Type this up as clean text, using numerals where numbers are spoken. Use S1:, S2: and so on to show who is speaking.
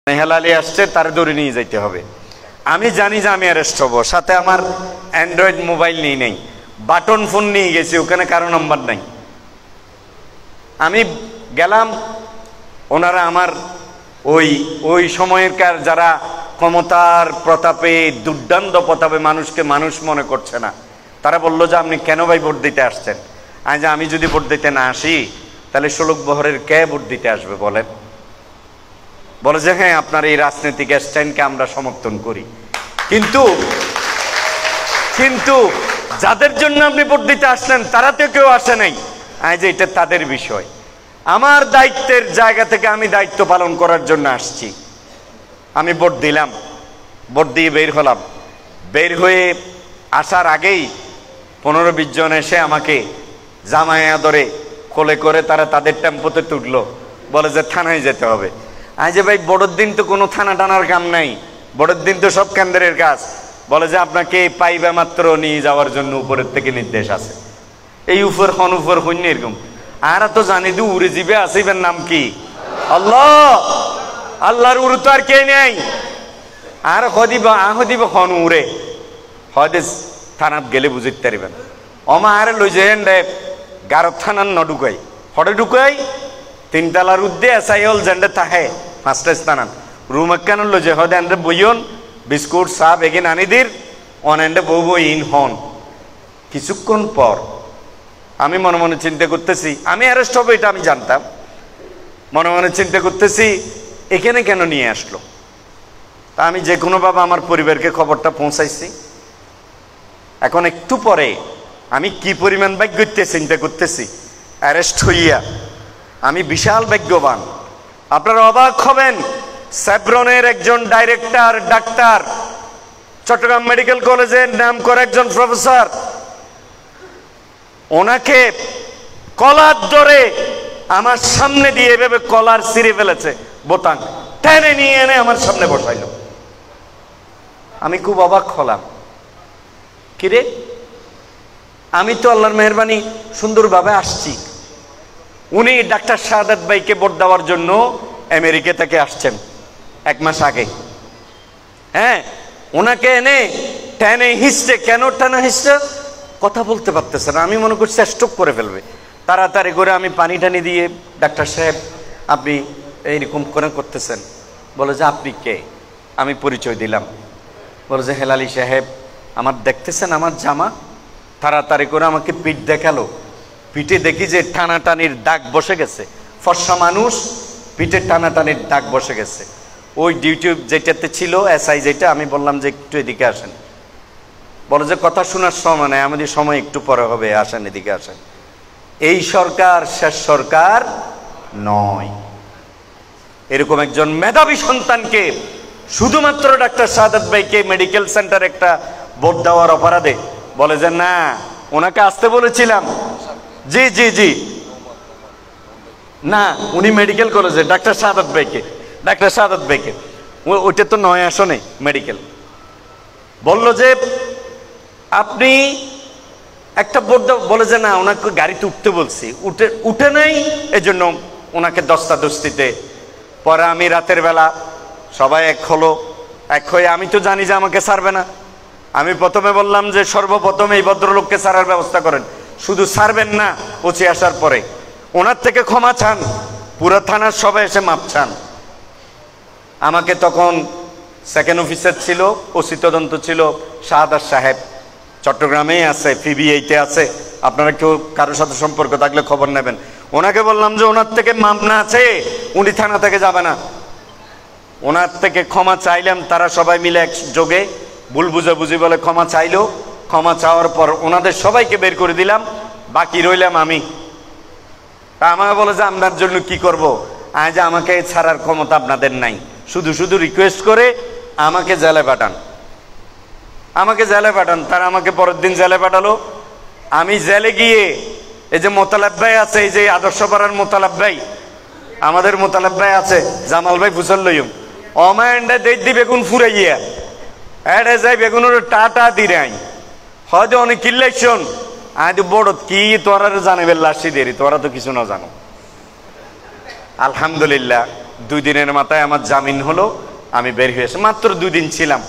S1: হেলালি আসছে, তার ধরে নিয়ে যাইতে হবে। আমি জানি যে আমি অ্যারেস্ট হব, সাথে আমার অ্যান্ড্রয়েড মোবাইল নিয়ে নেই, বাটন ফোন নিয়ে গেছি, ওখানে কারো নাম্বার নাই। আমি গেলাম, ওনারা আমার ওই সময়কার যারা ক্ষমতার প্রতাপে, দুর্দান্ত প্রতাপে মানুষকে মানুষ মনে করছে না, তারা বললো যে আপনি কেন ভাই ভোট দিতে আসছেন? আমি যদি ভোট দিতে না আসি তাহলে ষোলক বহরের কে ভোট দিতে আসবে বলেন? বলে যে হ্যাঁ, আপনার এই রাজনৈতিক স্ট্যান্ডকে আমরা সমর্থন করি, কিন্তু যাদের জন্য আপনি ভোট দিতে আসলেন তারা তো কেউ আসে নাই। যে এটা তাদের বিষয়, আমার দায়িত্বের জায়গা থেকে আমি দায়িত্ব পালন করার জন্য আসছি। আমি ভোট দিলাম, ভোট দিয়ে বের হলাম। বের হয়ে আসার আগেই 15-20 জন এসে আমাকে জামায়া ধরে কোলে করে তারা তাদের টেম্পোতে তুললো, বলে যে থানায় যেতে হবে। যে ভাই, বড়র দিন তো কোনো থানা টানার কাম নাই, বড়র দিন তো সব কেন্দ্রের কাজ। বলে যে আপনাকে পাইবা মাত্র নিয়ে যাওয়ার জন্য উপরের থেকে নির্দেশ আছে। এই উপর হন্য এরকম। আর তো জানি তো উড়ে জিবে আসিবেন, নাম কি? আল্লাহ। আল্লাহর উড়ু তো আর কে নেই। আর হদিব হন উড়ে হদে থানাত গেলে বুঝতে পারবেন। অমা আর লই যেন গারত থানার ঢুকাই, হরে ঢুকাই 3 তালার উদ্দে এসাই হল জেন্ডে থাহে 5টা স্থানান রুম একখান লই যে হদে এন্ডে বইয়ন বিস্কুট চা বেগিন আনিদির অনেন্ডে বউ ইন হন। কিছুক্ষণ পর আমি মনে মনে চিন্তা করতেছি আমি অ্যারেস্ট হবো, এটা আমি জানতাম। মনে মনে চিন্তা করতেছি এখানে কেন নিয়ে আসলো। তা আমি যে কোনোভাবে আমার পরিবারকে খবরটা পৌঁছাইছি। এখন একটু পরে আমি কি পরিমাণ ভাগ্য চিন্তা করতেছি, অ্যারেস্ট হইয়া আমি বিশাল ভাগ্যবান। আপনারা অবাক হবেন, স্যাব্রনের একজন ডাইরেক্টর, ডাক্তার, চট্টগ্রাম মেডিকেল কলেজের নাম করা একজন প্রফেসর, ওনাকে কলার ধরে আমার সামনে দিয়ে এভাবে কলার ছিঁড়ে ফেলেছে, বোতাম টেনে নিয়ে এনে আমার সামনে বসাইল। আমি খুব অবাক হলাম, কিরে আমি তো আল্লাহর মেহেরবানি সুন্দরভাবে আসছি। উনি ডাক্তার শাহাদাত ভাইকে ভোট দেওয়ার জন্য আমেরিকা থেকে আসছেন 1 মাস আগে। হ্যাঁ, ওনাকে এনে টেনে হিসছে। কেন টেনে হিসছে? কথা বলতে পারতেছে না। আমি মনে করছি স্ট্রোক করে ফেলবে। তাড়াতাড়ি করে আমি পানি টানি দিয়ে, ডাক্তার সাহেব আপনি এইরকম করে করতেছেন। বলে যে আপনি কে? আমি পরিচয় দিলাম। বলে যে হেলালি সাহেব, আমার দেখতেছেন আমার জামা? তাড়াতাড়ি করে আমাকে পিঠ দেখালো। পিঠে দেখি যে টানাটানির দাগ বসে গেছে। ফর্সা মানুষ, পিঠে টানাটানির দাগ বসে গেছে। ওই ডিউটি যেটাতে ছিল এসআই যেটা, আমি বললাম যে একটু এদিকে আসেন। বলে যে কথা শোনার সময় নেই, আমাদের সময় একটু পরে হবে, আসেন এদিকে আসেন। এই সরকার শেষ সরকার নয়। এরকম একজন মেধাবী সন্তানকে শুধুমাত্র ডাক্তার শাহাদাত ভাইকে মেডিকেল সেন্টার একটা ভোট দেওয়ার অপরাধে বলে যে না, ওনাকে আসতে বলেছিলাম। জি জি জি, না উনি মেডিকেল কলেজে ডাক্তার শাহাদাত ভাইকে ওইটা তো 9 আসনে মেডিকেল। বলল যে আপনি একটা ভোট দাও। বলে যে না, ওনাকে গাড়িতে উঠতে বলছি, উঠে নাই, এজন্য ওনাকে দস্তাদস্তিতে। পরে আমি রাতের বেলা সবাই এক হয়ে, আমি তো জানি যে আমাকে ছাড়বে না। আমি প্রথমে বললাম যে সর্বপ্রথম এই ভদ্রলোককে ছাড়ার ব্যবস্থা করেন, শুধু ছাড়বেন না, পৌঁছে আসার পরে ওনার থেকে ক্ষমা চান, পুরো থানার সবাই এসে মাপ চান। আমাকে তখন সেকেন্ড অফিসার ছিল, ওসি তদন্ত ছিল শাহাদাত সাহেব, চট্টগ্রামেই আছে, PBI-তে আছে। আপনারা কেউ কারোর সাথে সম্পর্ক থাকলে খবর নেবেন। ওনাকে বললাম যে ওনার থেকে মাপ না আছে, উনি থানা থেকে যাবে না। ওনার থেকে ক্ষমা চাইলাম, তারা সবাই মিলে একযোগে ভুল বুঝাবুঝি বলে ক্ষমা চাইলো। ক্ষমা চাওয়ার পর ওনাদের সবাইকে বের করে দিলাম, বাকি রইলাম আমি। তা আমাকে বলে যে আপনার জন্য কি করব? যে আমাকে ছাড়ার ক্ষমতা আপনাদের নাই, শুধু শুধু রিকোয়েস্ট করে আমাকে জেলে পাঠান। তারা আমাকে পরের দিন জেলে পাঠালো। আমি জেলে গিয়ে এই যে মোতালেব ভাই আছে, এই যে আদর্শপাড়ার মোতালেব ভাই, আমাদের মোতালেব ভাই আছে, জামাল ভাই ফুসল লইম অমায়ন্ডে দি বেগুন ফুরাইয়া এডে যাই বেগুনের টাটা দিরাই হয়তো অনেক কিল্লাইছন। আজ বড় কি তোরা জানে বেল্লাসি দেরি, তোরা তো কিছু না জানো। আলহামদুলিল্লাহ 2 দিনের মাথায় আমার জামিন হলো, আমি বের হয়ে এসে মাত্র 2 দিন ছিলাম।